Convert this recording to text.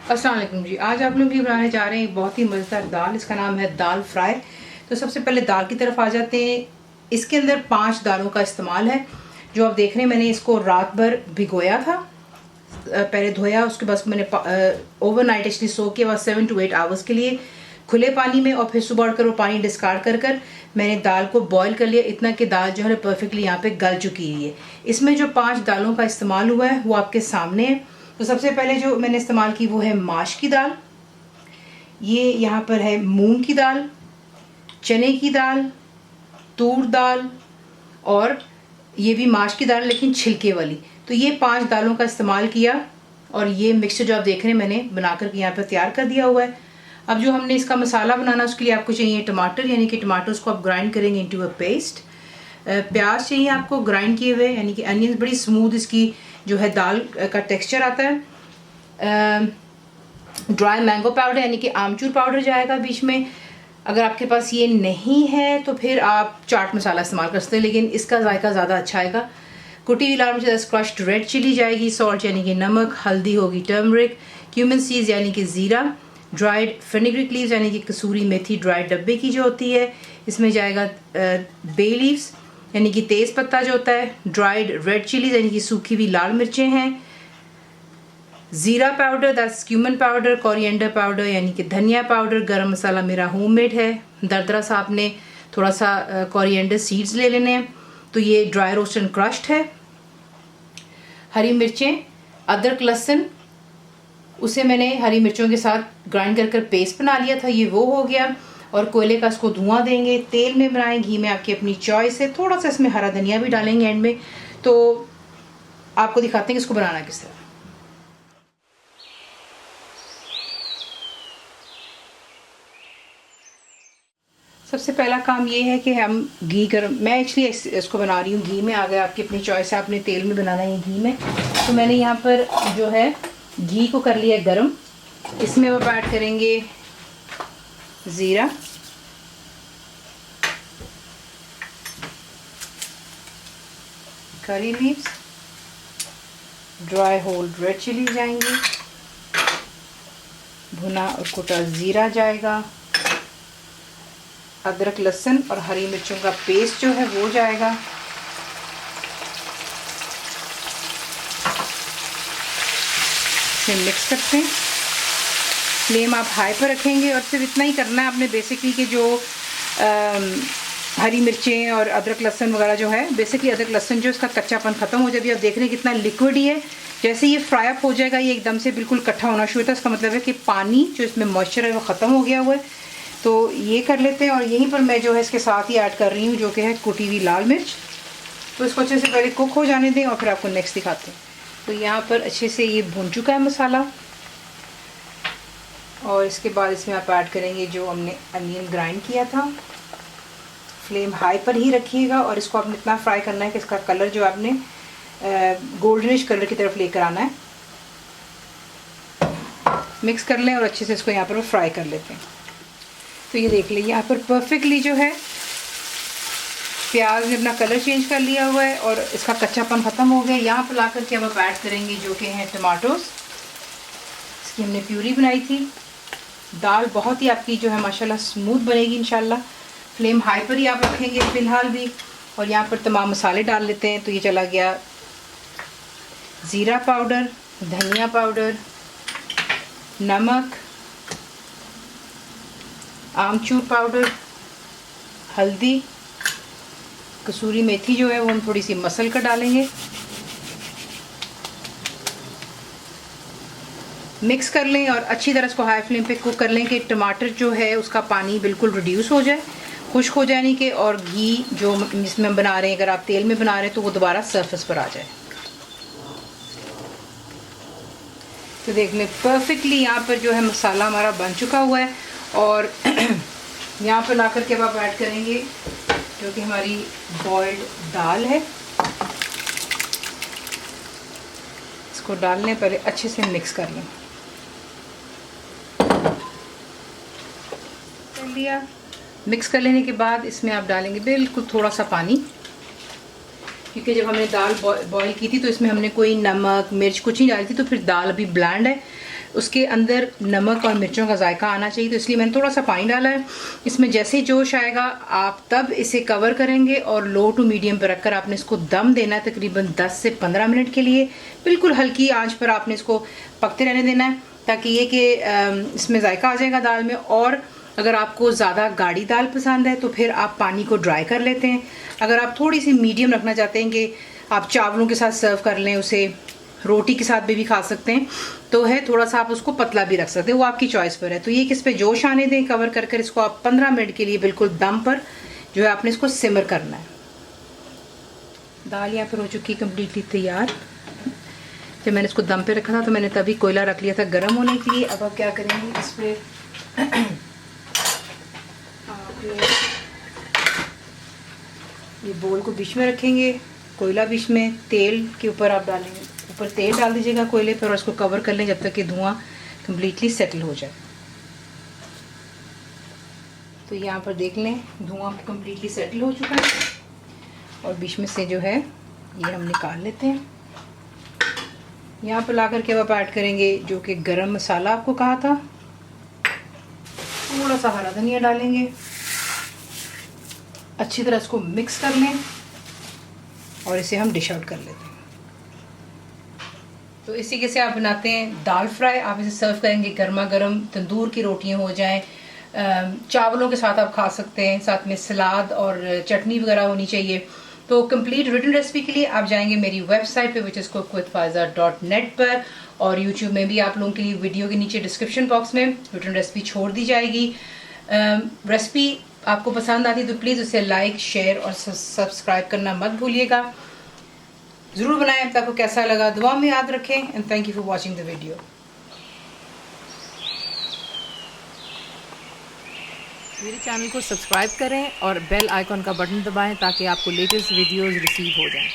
अस्सलाम वालेकुम जी। आज आप लोग भी बनाने जा रहे हैं एक बहुत ही मज़ेदार दाल। इसका नाम है दाल फ्राई। तो सबसे पहले दाल की तरफ आ जाते हैं। इसके अंदर 5 दालों का इस्तेमाल है। जो आप देख रहे हैं, मैंने इसको रात भर भिगोया था। पहले धोया, उसके बाद मैंने ओवरनाइट एक्चुअली सो के बाद 7 to 8 आवर्स के लिए खुले पानी में, और फिर सुबह उठकर वो पानी डिस्कार्ड कर कर मैंने दाल को बॉईल कर लिया, इतना कि दाल जो है परफेक्टली यहाँ पे गल चुकी है। इसमें जो 5 दालों का इस्तेमाल हुआ है वो आपके सामने है। तो सबसे पहले जो मैंने इस्तेमाल की वो है माश की दाल। ये यहाँ पर है मूंग की दाल, चने की दाल, तूर दाल, और ये भी माश की दाल लेकिन छिलके वाली। तो ये 5 दालों का इस्तेमाल किया, और ये मिक्सचर जो आप देख रहे हैं मैंने बनाकर के यहाँ पर तैयार कर दिया हुआ है। अब जो हमने इसका मसाला बनाना, उसके लिए आपको चाहिए टमाटर, यानी कि टमाटर्स को आप ग्राइंड करेंगे इनटू अ पेस्ट। प्याज चाहिए आपको ग्राइंड किए हुए, यानी कि अनियंस, बड़ी स्मूथ इसकी जो है दाल का टेक्सचर आता है। ड्राई मैंगो पाउडर यानी कि आमचूर पाउडर जाएगा बीच में। अगर आपके पास ये नहीं है तो फिर आप चाट मसाला इस्तेमाल कर सकते हैं, लेकिन इसका जायका ज़्यादा अच्छा आएगा। कुटी हुई लाल मिर्च, क्रश्ड रेड चिली जाएगी, सॉल्ट यानी कि नमक, हल्दी होगी टर्मरिक, क्यूमिन सीड्स यानी कि ज़ीरा, ड्राइड फेनिग्रिक लीव्स यानी कि कसूरी मेथी ड्राइड डब्बे की जो होती है, इसमें जाएगा बे लीव्स यानी कि तेज़ पत्ता जो होता है, ड्राइड रेड चिलीज यानी कि सूखी हुई लाल मिर्चें हैं, ज़ीरा powder that's cumin powder, coriander powder यानी कि धनिया पाउडर, गरम मसाला मेरा होममेड है, दरदरा सा आपने थोड़ा सा कोरिएंडर सीड्स ले लेने हैं। तो ये ड्राई रोस्ट एंड क्रश्ड है। हरी मिर्चें, अदरक, लहसुन, उसे मैंने हरी मिर्चों के साथ ग्राइंड कर कर पेस्ट बना लिया था, ये वो हो गया। और कोयले का इसको धुआं देंगे, तेल में बनाएं, घी में, आपकी अपनी चॉइस है। थोड़ा सा इसमें हरा धनिया भी डालेंगे एंड में। तो आपको दिखाते हैं कि इसको बनाना किस तरह। सबसे पहला काम ये है कि हम घी गर्म, मैं एक्चुअली इसको बना रही हूँ घी में। आ गया, आपकी अपनी चॉइस है, आपने तेल में बनाना है घी में। तो मैंने यहाँ पर जो है घी को कर लिया गरम। इसमें अब ऐड करेंगे ज़ीरा, curry leaves, dry whole red chilli जाएंगी, भुना और कुटा ज़ीरा जाएगा, अदरक, लहसुन और हरी मिर्चों का पेस्ट जो है वो जाएगा। इसे मिक्स करते हैं। फ्लेम आप हाई पर रखेंगे और सिर्फ इतना ही करना है आपने बेसिकली कि जो हरी मिर्चें और अदरक लहसुन वगैरह जो है, बेसिकली अदरक लहसुन जो इसका कच्चापन ख़त्म हो जाए। अभी आप देख रहे हैं कितना लिक्विड ही है। जैसे ये फ्राई अप हो जाएगा, ये एकदम से बिल्कुल इकट्ठा होना शुरू होता है, इसका मतलब है कि पानी जो इसमें मॉइस्चर है वो ख़त्म हो गया हुआ है। तो ये कर लेते हैं। और यहीं पर मैं जो है इसके साथ ही ऐड कर रही हूँ जो कि है कुटी हुई लाल मिर्च। तो इसको अच्छे से पहले कुक हो जाने दें और फिर आपको नेक्स्ट दिखाते हैं। तो यहाँ पर अच्छे से ये भुन चुका है मसाला, और इसके बाद इसमें आप ऐड करेंगे जो हमने अनियन ग्राइंड किया था। फ्लेम हाई पर ही रखिएगा, और इसको आपने इतना फ्राई करना है कि इसका कलर जो आपने गोल्डनिश कलर की तरफ लेकर आना है। मिक्स कर लें और अच्छे से इसको यहाँ पर फ्राई कर लेते हैं। तो ये देख लीजिए यहाँ पर परफेक्टली जो है प्याज ने अपना कलर चेंज कर लिया हुआ है और इसका कच्चापन ख़त्म हो गया। यहाँ पर ला कर के अब आप ऐड करेंगे जो कि हैं टमाटोस। इसकी हमने प्यूरी बनाई थी। दाल बहुत ही आपकी जो है माशाल्लाह स्मूथ बनेगी इंशाल्लाह। फ्लेम हाई पर ही आप रखेंगे फ़िलहाल भी। और यहाँ पर तमाम मसाले डाल लेते हैं। तो ये चला गया ज़ीरा पाउडर, धनिया पाउडर, नमक, आमचूर पाउडर, हल्दी, कसूरी मेथी जो है वो हम थोड़ी सी मसल कर डालेंगे। मिक्स कर लें और अच्छी तरह इसको हाई फ्लेम पे कुक कर लें कि टमाटर जो है उसका पानी बिल्कुल रिड्यूस हो जाए, खुश्क हो जाने के, और घी जो इसमें हम बना रहे हैं, अगर आप तेल में बना रहे हैं तो वो दोबारा सरफेस पर आ जाए। तो देख लें परफेक्टली यहाँ पर जो है मसाला हमारा बन चुका हुआ है। और यहाँ पर ला कर के अब आप ऐड करेंगे जो कि हमारी बॉइल्ड दाल है। इसको डालने पहले अच्छे से मिक्स कर लें। कर लिया। मिक्स कर लेने के बाद इसमें आप डालेंगे बिल्कुल थोड़ा सा पानी, क्योंकि जब हमने दाल बॉईल की थी तो इसमें हमने कोई नमक मिर्च कुछ नहीं डाली थी, तो फिर दाल अभी ब्लैंड है। उसके अंदर नमक और मिर्चों का जायका आना चाहिए, तो इसलिए मैंने थोड़ा सा पानी डाला है। इसमें जैसे ही जोश आएगा आप तब इसे कवर करेंगे और लो टू मीडियम पर रखकर आपने इसको दम देना है तकरीबन 10 से 15 मिनट के लिए। बिल्कुल हल्की आंच पर आपने इसको पकते रहने देना है ताकि ये कि इसमें जायका आ जाएगा दाल में। और अगर आपको ज़्यादा गाढ़ी दाल पसंद है तो फिर आप पानी को ड्राई कर लेते हैं। अगर आप थोड़ी सी मीडियम रखना चाहते हैं कि आप चावलों के साथ सर्व कर लें, उसे रोटी के साथ भी खा सकते हैं, तो है थोड़ा सा आप उसको पतला भी रख सकते हैं, वो आपकी चॉइस पर है। तो ये कि इस पर जोश आने दें, कवर कर कर इसको आप 15 मिनट के लिए बिल्कुल दम पर जो है आपने इसको सिमर करना है। दाल यहाँ पर हो चुकी कम्प्लीटली तैयार। जब मैंने इसको दम पे रखा था तो मैंने तभी कोयला रख लिया था गर्म होने के लिए। अब आप क्या करेंगे, इस पर ये बोल को बीच में रखेंगे, कोयला बीच में, तेल के ऊपर आप डालेंगे, ऊपर तेल डाल दीजिएगा कोयले पर और इसको कवर कर लें जब तक कि धुआं कम्प्लीटली सेटल हो जाए। तो यहाँ पर देख लें धुआं कम्प्लीटली सेटल हो चुका है और बीच में से जो है ये हम निकाल लेते हैं। यहाँ पर ला करके आप ऐड करेंगे जो कि गरम मसाला आपको कहा था, थोड़ा सा हरा धनिया डालेंगे, अच्छी तरह इसको मिक्स कर लें और इसे हम डिश आउट कर लेते हैं। तो इसी के से आप बनाते हैं दाल फ्राई। आप इसे सर्व करेंगे गर्मा गर्म, तंदूर की रोटियां हो जाएं, चावलों के साथ आप खा सकते हैं, साथ में सलाद और चटनी वगैरह होनी चाहिए। तो कंप्लीट रिटन रेसिपी के लिए आप जाएंगे मेरी वेबसाइट पे विच इज़ cookWithFaiza.net पर, और यूट्यूब में भी आप लोगों के लिए वीडियो के नीचे डिस्क्रिप्शन बॉक्स में रिटन रेसिपी छोड़ दी जाएगी। रेसिपी आपको पसंद आती तो प्लीज़ उसे लाइक, शेयर और सब्सक्राइब करना मत भूलिएगा। ज़रूर बनाएं, आपको कैसा लगा दुआ में याद रखें। And thank you for watching the video. मेरे चैनल को सब्सक्राइब करें और बेल आइकॉन का बटन दबाएं ताकि आपको लेटेस्ट वीडियोज़ रिसीव हो जाएं।